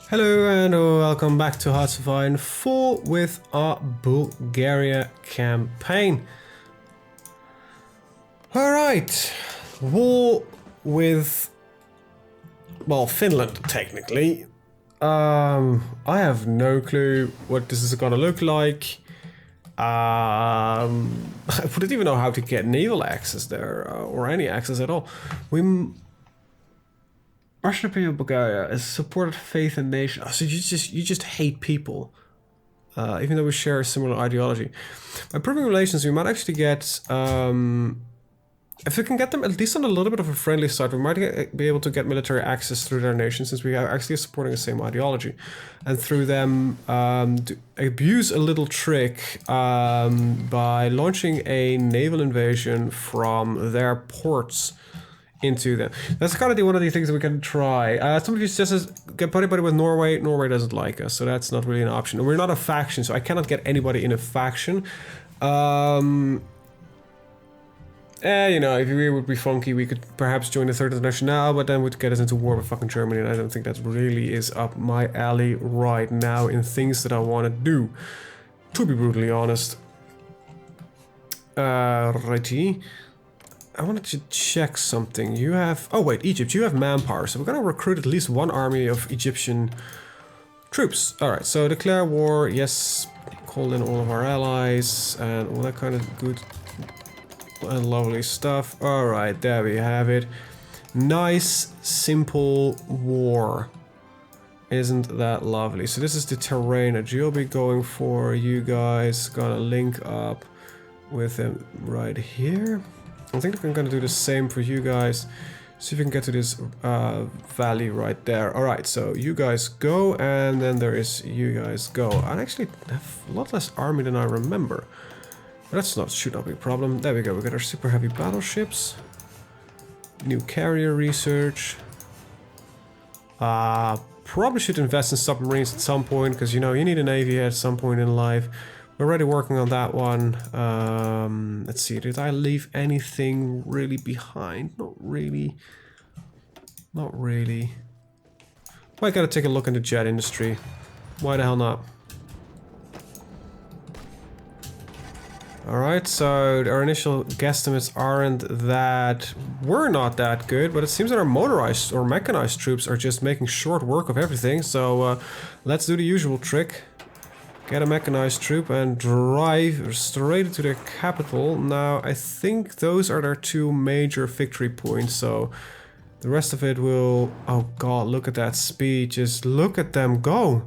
Hello and welcome back to HoI4 with our Bulgaria campaign. Alright, war with, well, Finland technically. I have no clue what this is gonna look like. I wouldn't even know how to get naval access there or any access at all. Russian Imperial Bulgaria is supported faith and nation. Oh, so you just hate people, even though we share a similar ideology. By improving relations, we might actually get, if we can get them at least on a little bit of a friendly side, we might be able to get military access through their nation, since we are actually supporting the same ideology, and through them abuse a little trick by launching a naval invasion from their ports into them. That's kind of one of the things that we can try. Somebody says get buddy with Norway. Norway doesn't like us, so that's not really an option. We're not a faction, so I cannot get anybody in a faction. You know, if we would be funky, we could perhaps join the Third International, but then would get us into war with fucking Germany, and I don't think that really is up my alley right now in things that I want to do, to be brutally honest. Righty. I wanted to check something. You have... Oh wait, Egypt, you have manpower, so we're gonna recruit at least one army of Egyptian troops. Alright, so declare war, yes, call in all of our allies, and all that kind of good and lovely stuff. Alright, there we have it. Nice, simple war. Isn't that lovely? So this is the terrain that you'll be going for. You guys gonna link up with them right here. I think I'm gonna do the same for you guys. See if we can get to this valley right there. Alright, so you guys go, and then there is you guys go. I actually have a lot less army than I remember. But should not be a problem. There we go, we got our super heavy battleships. New carrier research. Probably should invest in submarines at some point, because you know, you need a navy at some point in life. We're already working on that one. Let's see, did I leave anything really behind? Not really. Not really. Might gotta take a look in the jet industry. Why the hell not? Alright, so our initial guesstimates were not that good, but it seems that our motorized or mechanized troops are just making short work of everything, so let's do the usual trick. Get a mechanized troop and drive straight into their capital. Now, I think those are their two major victory points, so the rest of it will... Oh god, look at that speed. Just look at them go.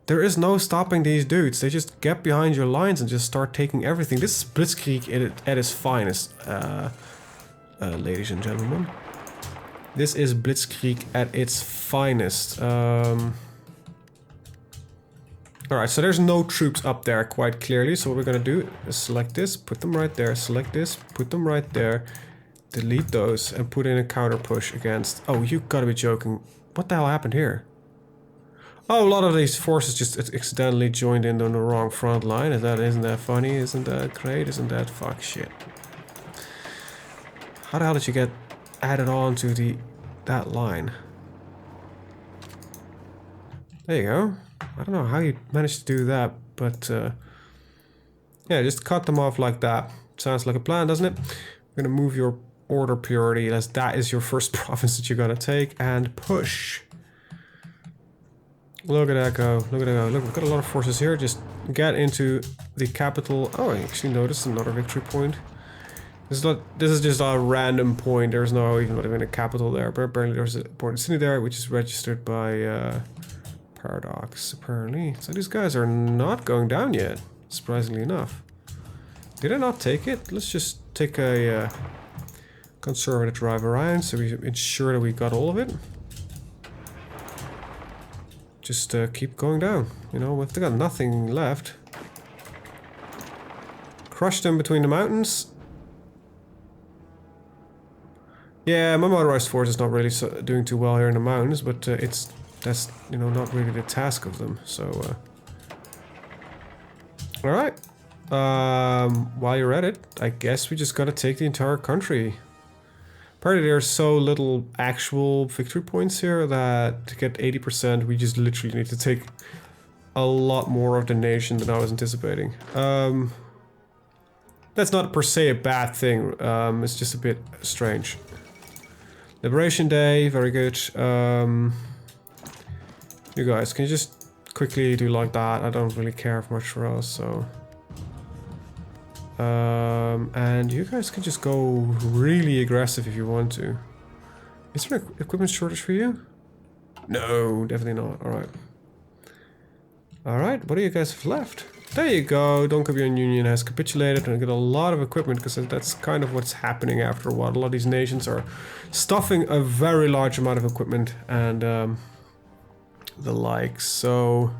There is no stopping these dudes. They just get behind your lines and just start taking everything. This is Blitzkrieg at its finest, ladies and gentlemen. This is Blitzkrieg at its finest. Alright, so there's no troops up there quite clearly, so what we're gonna do is select this, put them right there, select this, put them right there, delete those, and put in a counter push against... Oh, you gotta be joking. What the hell happened here? Oh, a lot of these forces just accidentally joined in on the wrong front line. Isn't that funny? Isn't that great? Isn't that fuck shit? How the hell did you get added on to that line? There you go. I don't know how you managed to do that, but yeah, just cut them off like that. Sounds like a plan, doesn't it? We're gonna move your order priority as that is your first province that you're gonna take, and push. Look at that go, look at that go. Look, we've got a lot of forces here. Just get into the capital. Oh, I actually noticed another victory point. This is just a random point. There's not even a capital there, but apparently there's a important city there, which is registered by Paradox, apparently. So these guys are not going down yet, surprisingly enough. Did I not take it? Let's just take a conservative drive around so we ensure that we got all of it. Just keep going down. You know, if they got nothing left. Crush them between the mountains. Yeah, my motorized force is not really doing too well here in the mountains, but that's, you know, not really the task of them, so... Alright. While you're at it, I guess we just gotta take the entire country. Apparently there's so little actual victory points here that to get 80% we just literally need to take a lot more of the nation than I was anticipating. That's not per se a bad thing, it's just a bit strange. Liberation Day, very good. You guys, can you just quickly do like that? I don't really care much for us, so... and you guys can just go really aggressive if you want to. Is there an equipment shortage for you? No, definitely not. Alright. Alright, what do you guys have left? There you go, Donkabian Union has capitulated and get a lot of equipment because that's kind of what's happening after a while. A lot of these nations are stuffing a very large amount of equipment and the like. So,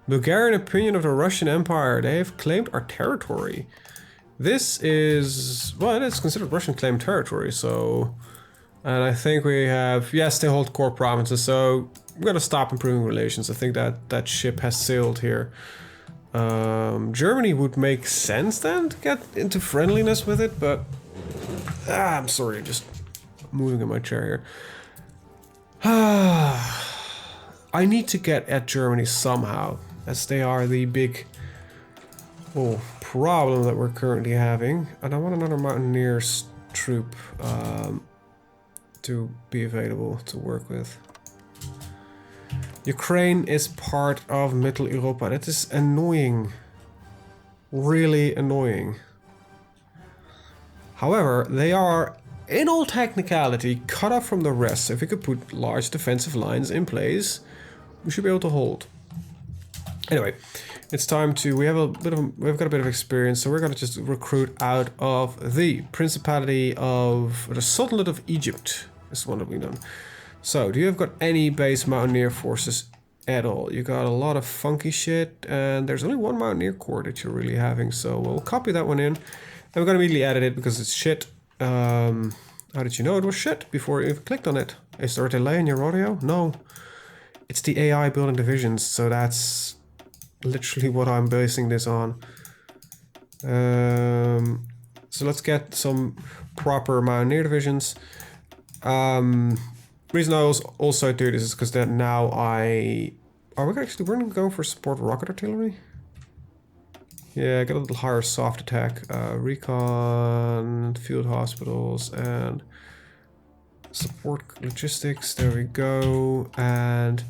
Bulgarian opinion of the Russian Empire. They have claimed our territory. This is, well, it is considered Russian claimed territory, so... And I think we have, yes, they hold core provinces, so we're gonna stop improving relations. I think that ship has sailed here. Germany would make sense then to get into friendliness with it, but I'm sorry, just moving in my chair here. I need to get at Germany somehow, as they are the big problem that we're currently having, and I want another Mountaineers troop to be available to work with. Ukraine is part of Middle Europa. That is annoying. Really annoying. However, they are, in all technicality, cut off from the rest. So if we could put large defensive lines in place, we should be able to hold. Anyway, it's time to, we've got a bit of experience, so we're gonna just recruit out of the Principality of, the Sultanate of Egypt. Is one that we've done. So, do you have got any base Mountaineer forces at all? You got a lot of funky shit, and there's only one Mountaineer corps that you're really having, so we'll copy that one in, and we're gonna immediately edit it because it's shit. How did you know it was shit before you even clicked on it? Is there a delay in your audio? No. It's the AI building divisions, so that's literally what I'm basing this on. So let's get some proper Mountaineer divisions. Reason I also do this is because then now we're gonna go for support rocket artillery. Yeah, get a little higher soft attack, recon, field hospitals, and support logistics. There we go, and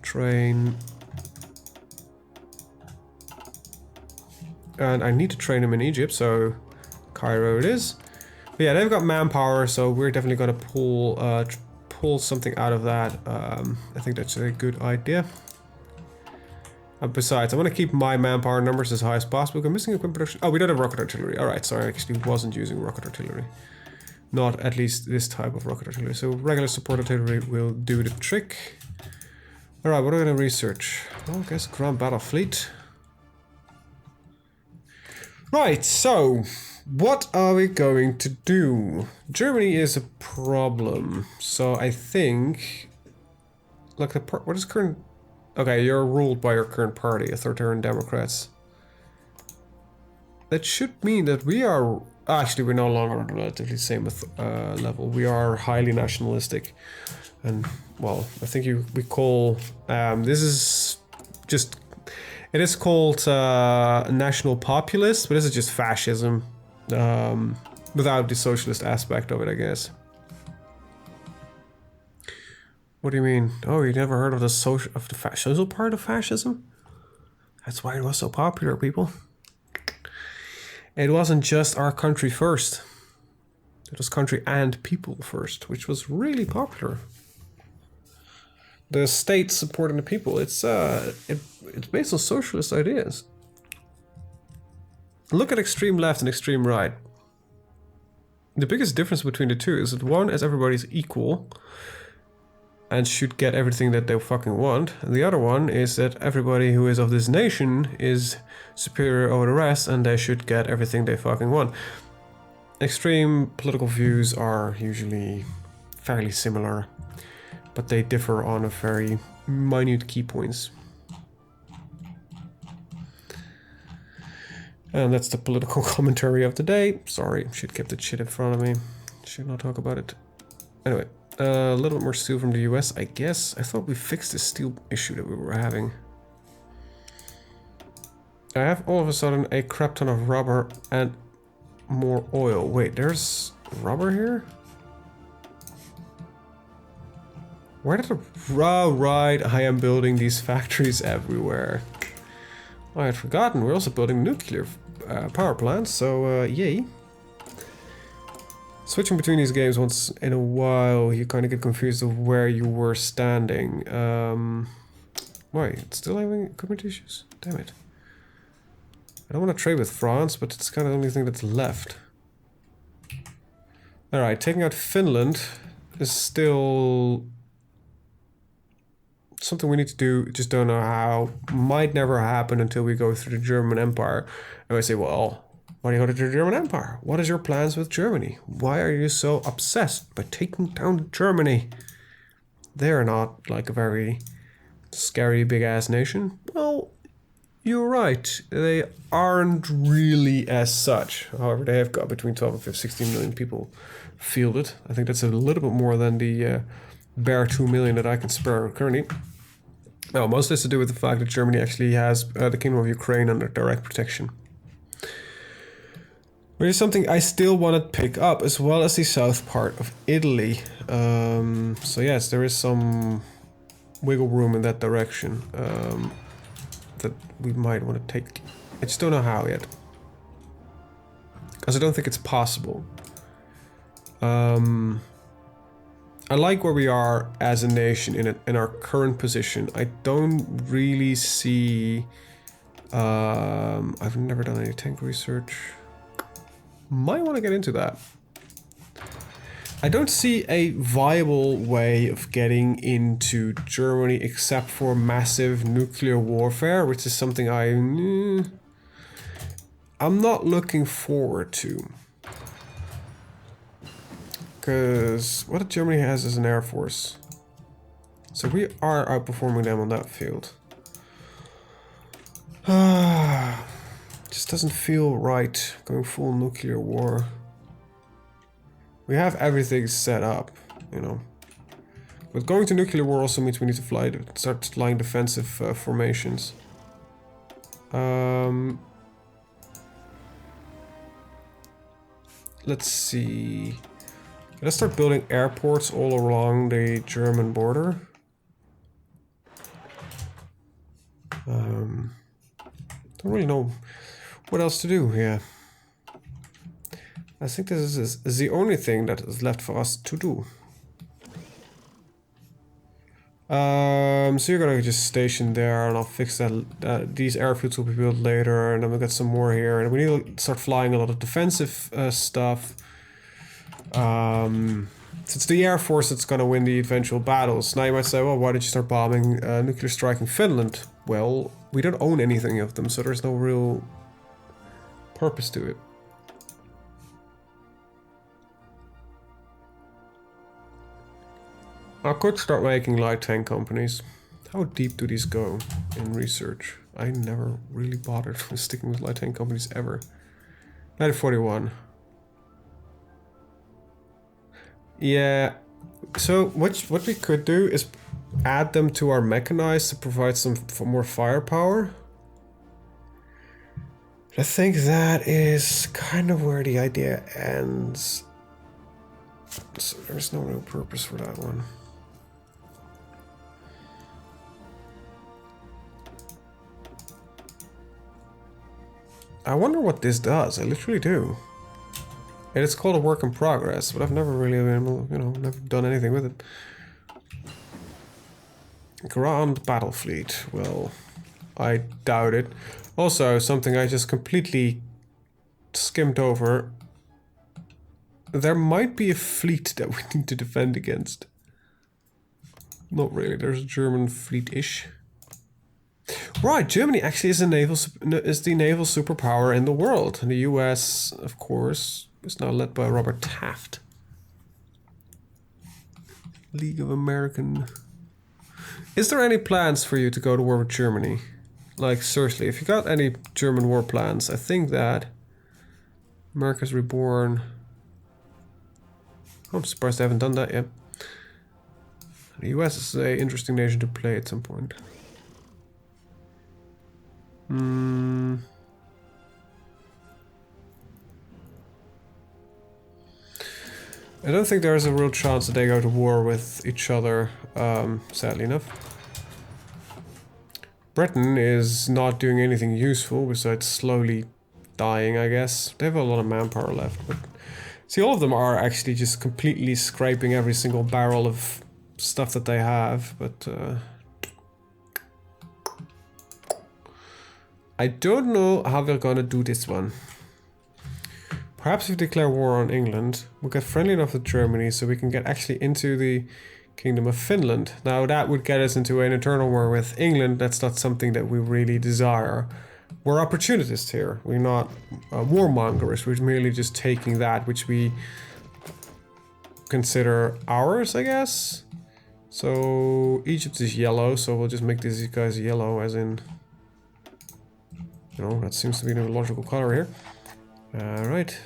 train. And I need to train them in Egypt, so Cairo it is. But yeah, they've got manpower, so we're definitely gonna pull something out of that. I think that's a good idea. Besides, I want to keep my manpower numbers as high as possible. I'm missing equipment production. Oh, we don't have rocket artillery. Alright, sorry, I actually wasn't using rocket artillery. Not at least this type of rocket artillery. So regular support artillery will do the trick. Alright, what are we going to research? Well, I guess ground battle fleet. Right, so what are we going to do? Germany is a problem. So I think, like, what is current? Okay, you're ruled by your current party, Authoritarian Democrats. That should mean that we are... Actually, we're no longer on the relatively same level. We are highly nationalistic. And, well, I think we call... this is just... It is called national populist, but this is just fascism. Without the socialist aspect of it, I guess. What do you mean? Oh, you never heard of the social part of fascism? That's why it was so popular, people. It wasn't just our country first. It was country and people first, which was really popular. The state supporting the people. It's based on socialist ideas. Look at extreme left and extreme right. The biggest difference between the two is that one is everybody's equal and should get everything that they fucking want. And the other one is that everybody who is of this nation is superior over the rest and they should get everything they fucking want. Extreme political views are usually fairly similar, but they differ on a very minute key points. And that's the political commentary of the day. Sorry, should keep that shit in front of me. Should not talk about it. Anyway, a little bit more steel from the US, I guess. I thought we fixed the steel issue that we were having. I have all of a sudden a crap ton of rubber and more oil. Wait, there's rubber here? Where did the... Oh, right, I am building these factories everywhere. I had forgotten, we're also building nuclear power plants, so yay. Switching between these games once in a while, you kind of get confused of where you were standing. Why, it's still having equipment issues? Damn it. I don't want to trade with France, but it's kind of the only thing that's left. Alright, taking out Finland is still something we need to do, just don't know how. Might never happen until we go through the German Empire. And I say, well, why do you go to the German Empire? What is your plans with Germany? Why are you so obsessed by taking down Germany? They're not like a very scary big ass nation. Well, you're right. They aren't really as such. However, they have got between 12 and 16 million people fielded. I think that's a little bit more than the bare 2 million that I can spare currently. Now, mostly has to do with the fact that Germany actually has the Kingdom of Ukraine under direct protection. Which is something I still want to pick up, as well as the south part of Italy. So yes, there is some wiggle room in that direction that we might want to take. I just don't know how yet. Because I don't think it's possible. I like where we are as a nation in our current position. I don't really see... I've never done any tank research. Might want to get into that. I don't see a viable way of getting into Germany except for massive nuclear warfare, which is something I'm not looking forward to. Because what Germany has is an air force. So we are outperforming them on that field. Just doesn't feel right going full nuclear war. We have everything set up, you know. But going to nuclear war also means we need to start flying defensive formations. Let's see. Let's start building airports all along the German border. Don't really know what else to do here. I think this is the only thing that is left for us to do. So you're gonna just station there, and I'll fix that. These airfields will be built later, and then we'll get some more here. And we need to start flying a lot of defensive stuff. It's the Air Force that's gonna win the eventual battles. Now you might say, well, why did you start bombing nuclear striking Finland? Well, we don't own anything of them, so there's no real purpose to it. I could start making light tank companies. How deep do these go in research? I never really bothered with sticking with light tank companies ever. 1941. Yeah, so what we could do is add them to our mechanized to provide some more firepower. I think that is kind of where the idea ends. So there's no real purpose for that one. I wonder what this does. I literally do. And it's called a work in progress, but I've never really been able, never done anything with it. Grand Battle Fleet. Well, I doubt it. Also, something I just completely skimmed over. There might be a fleet that we need to defend against. Not really. There's a German fleet-ish. Right, Germany actually is the naval superpower in the world. And the US, of course, is now led by Robert Taft. League of American. Is there any plans for you to go to war with Germany? Like, seriously, if you got any German war plans, I think that America's Reborn. I'm surprised they haven't done that yet. The US is an interesting nation to play at some point. I don't think there is a real chance that they go to war with each other, sadly enough. Britain is not doing anything useful besides slowly dying, I guess. They have a lot of manpower left, but... See, all of them are actually just completely scraping every single barrel of stuff that they have, but... I don't know how they're gonna do this one. Perhaps if we declare war on England, we'll get friendly enough with Germany so we can get actually into the Kingdom of Finland. Now that would get us into an eternal war with England. That's not something that we really desire. We're opportunists here. We're not warmongers. We're merely just taking that which we consider ours, I guess. So Egypt is yellow, so we'll just make these guys yellow, as in... You know, that seems to be the logical color here. Alright.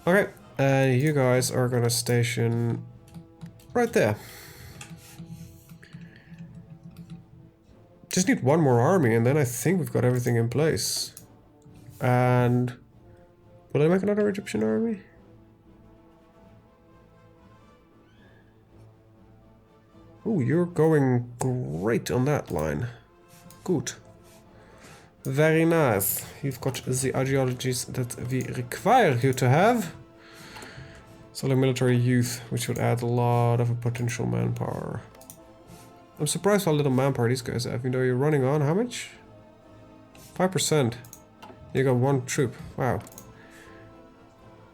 Okay, and you guys are gonna station right there. Just need one more army and then I think we've got everything in place. And... Will I make another Egyptian army? Oh, you're going great on that line. Good. Very nice. You've got the ideologies that we require you to have. So like military youth, which would add a lot of potential manpower. I'm surprised how little manpower these guys have, even though you're running on how much? 5%. You got one troop. Wow.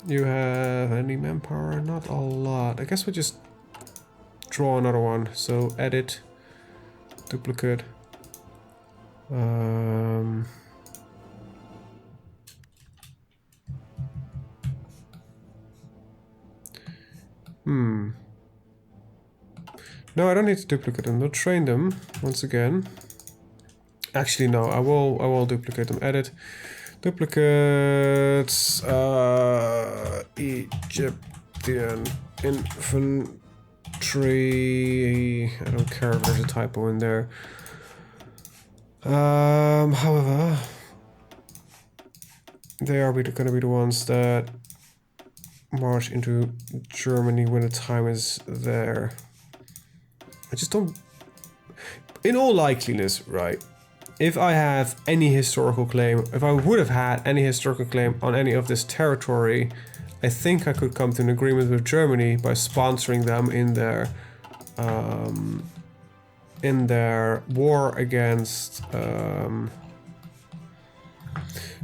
You have any manpower? Not a lot. I guess we'll just draw another one. So edit, duplicate. No, I don't need to duplicate them. I'll train them once again. Actually, no, I will duplicate them. Edit, duplicates, Egyptian infantry. I don't care if there's a typo in there. However, they are going to be the ones that march into Germany when the time is there. I just don't... In all likeliness, right, if I have any historical claim, if I would have had any historical claim on any of this territory, I think I could come to an agreement with Germany by sponsoring them in their war against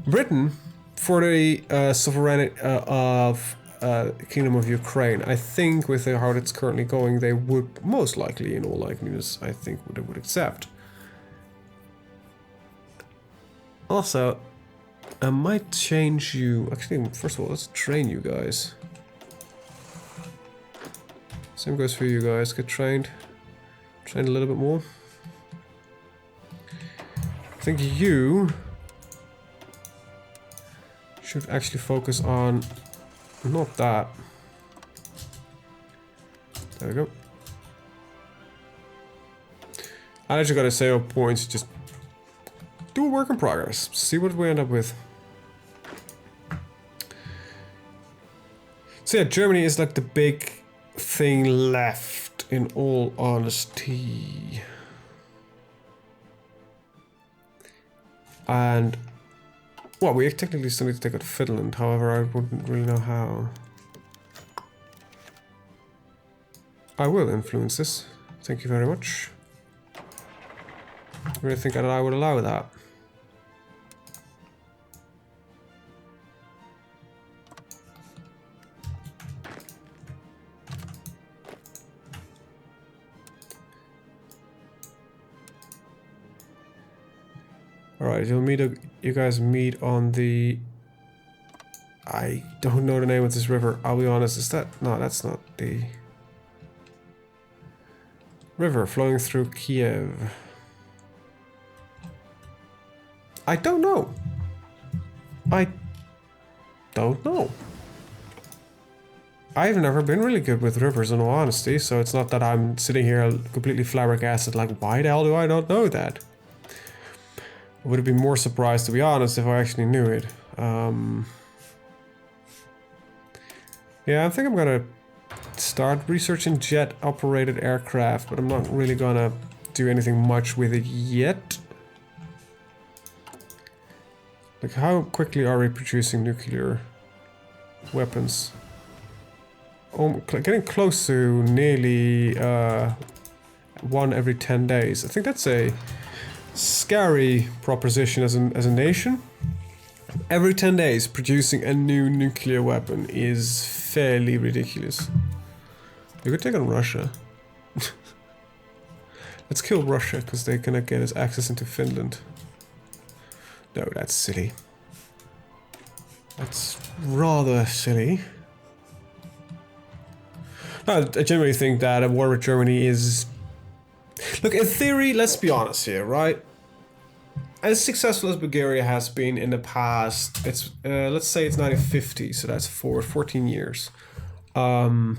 Britain for the sovereignty of Kingdom of Ukraine. I think with how it's currently going, they would most likely, in all likeliness, I think they would accept. Also, I might change you. Actually, first of all, let's train you guys. Same goes for you guys. Get trained. Train a little bit more. I think you should actually focus on not that. There we go. I actually gotta say, points, just do a work in progress. See what we end up with. So yeah, Germany is like the big thing left, in all honesty. And well, we technically still need to take out Finland, however, I wouldn't really know how. I will influence this. Thank you very much. I really think that I would allow that. Alright, you guys meet on the... I don't know the name of this river, I'll be honest. Is that... No, that's not the... river flowing through Kiev. I don't know. I don't know. I've never been really good with rivers in all honesty, so it's not that I'm sitting here completely flabbergasted like, why the hell do I not know that? I would have been more surprised, to be honest, if I actually knew it. Yeah, I think I'm gonna start researching jet-operated aircraft, but I'm not really gonna do anything much with it yet. Like, how quickly are we producing nuclear weapons? Oh, getting close to nearly 1 every 10 days. I think that's a scary proposition as a nation. Every 10 days producing a new nuclear weapon is fairly ridiculous. We could take on Russia. Let's kill Russia because they're gonna get us access into Finland. No, that's silly. That's rather silly. No, I generally think that a war with Germany is... Look, in theory, let's be honest here, right? As successful as Bulgaria has been in the past, it's let's say it's 1950, so that's 14 years. I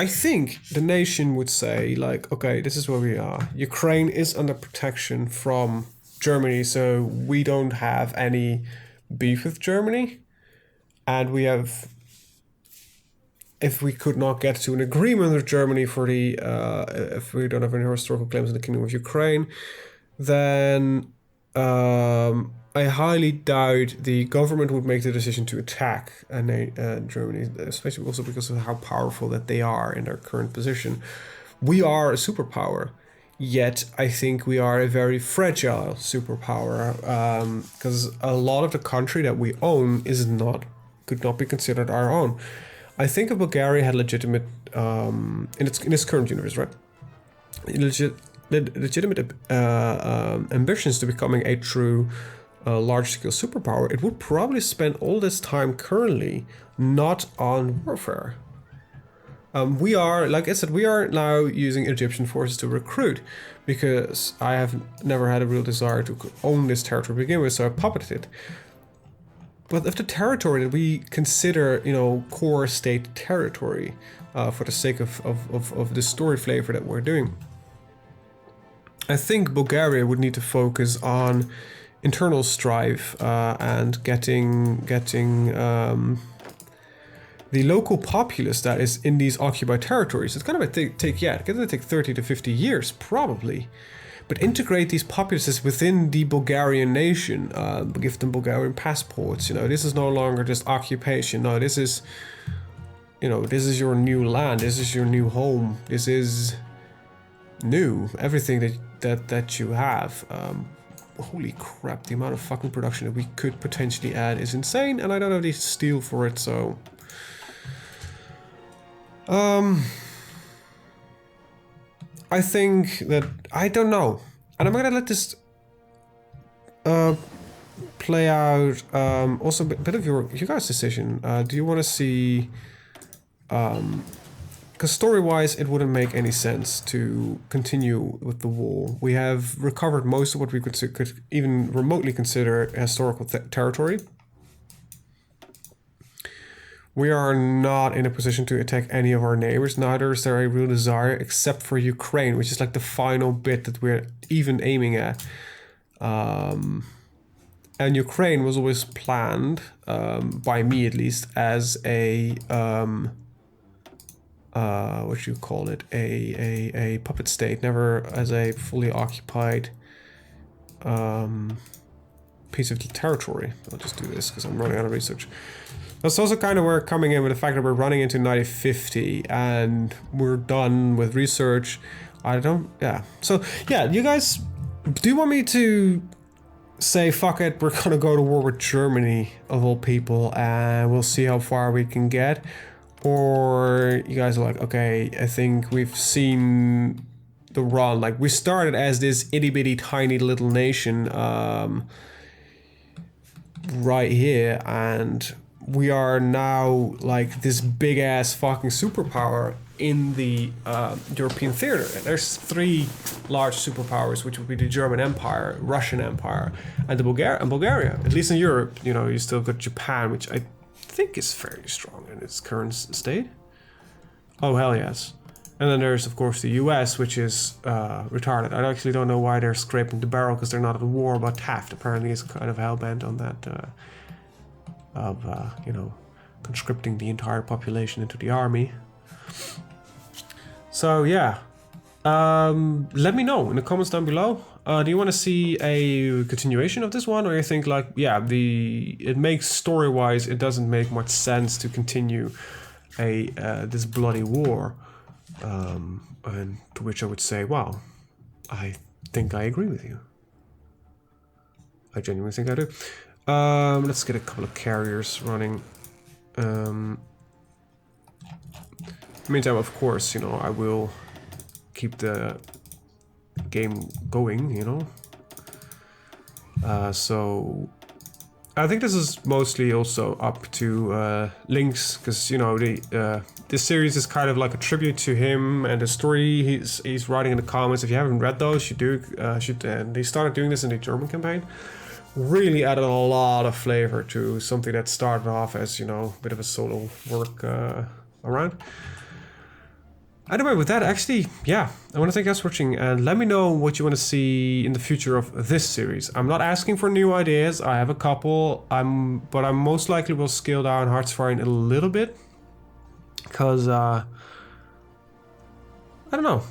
think the nation would say, like, okay, this is where we are. Ukraine is under protection from Germany, so we don't have any beef with Germany. And we have... If we could not get to an agreement with Germany for the... if we don't have any historical claims in the Kingdom of Ukraine, then I highly doubt the government would make the decision to attack Germany, especially also because of how powerful that they are in their current position. We are a superpower, yet I think we are a very fragile superpower, because a lot of the country that we own could not be considered our own. I think if Bulgaria had legitimate, in its current universe, right? Legitimate ambitions to becoming a true large-scale superpower, it would probably spend all this time currently not on warfare. We are, like I said, we are now using Egyptian forces to recruit because I have never had a real desire to own this territory to begin with, so I puppeted it. But if the territory that we consider, you know, core state territory, for the sake of the story flavor that we're doing, I think Bulgaria would need to focus on internal strife and getting the local populace that is in these occupied territories. It's kind of it's going to take 30 to 50 years probably, but integrate these populaces within the Bulgarian nation, give them Bulgarian passports. You know, this is no longer just occupation. No, this is, you know, this is your new land. This is your new home. This is new. Everything that you have. Holy crap, the amount of fucking production that we could potentially add is insane, and I don't have the steel for it, so... I think that... I don't know. And I'm gonna let this play out. Also, a bit of your guys' decision. Do you want to see... Because story-wise, it wouldn't make any sense to continue with the war. We have recovered most of what we could even remotely consider historical territory. We are not in a position to attack any of our neighbors. Neither is there a real desire, except for Ukraine, which is like the final bit that we're even aiming at. And Ukraine was always planned, by me at least, as a... what you call it, a puppet state, never as a fully occupied piece of territory. I'll just do this because I'm running out of research. That's also kind of where we're coming in with the fact that we're running into 1950 and we're done with research. So yeah, you guys, do you want me to say fuck it, we're gonna go to war with Germany of all people and we'll see how far we can get? Or you guys are like, okay, I think we've seen the run. Like, we started as this itty-bitty tiny little nation right here, and we are now like this big-ass fucking superpower in the European theater. And there's 3 large superpowers, which would be the German Empire, Russian Empire, and Bulgaria. At least in Europe, you know, you still got Japan, which I think is fairly strong in its current state. Oh, hell yes. And then there's, of course, the US, which is retarded. I actually don't know why they're scraping the barrel, because they're not at war, but Taft apparently is kind of hell-bent on that, you know, conscripting the entire population into the army. So, yeah. Let me know in the comments down below. Do you want to see a continuation of this one, or you think like, yeah, it makes story-wise, it doesn't make much sense to continue this bloody war? And to which I would say, well, I think I agree with you. I genuinely think I do. Let's get a couple of carriers running. In the meantime, of course, you know, I will keep the game going, you know. So I think this is mostly also up to Lynx, because, you know, this series is kind of like a tribute to him and the story he's writing in the comments. If you haven't read those, you should. And they started doing this in the German campaign. Really added a lot of flavor to something that started off as, you know, a bit of a solo work around. Anyway, with that, actually, yeah, I want to thank you guys for watching, and let me know what you want to see in the future of this series. I'm not asking for new ideas. I have a couple, but I most likely will scale down Heartsfire a little bit, because I don't know,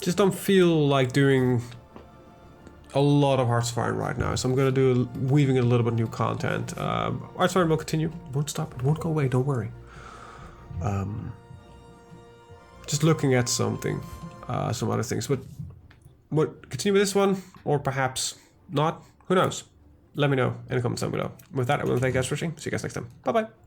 just don't feel like doing a lot of Heartsfire right now. So I'm gonna do weaving in a little bit of new content. Heartsfire will continue. It won't stop. It won't go away. Don't worry. Just looking at something, some other things, but continue with this one, or perhaps not, who knows? Let me know in the comments down below. With that, I will thank you guys for watching. See you guys next time. Bye bye.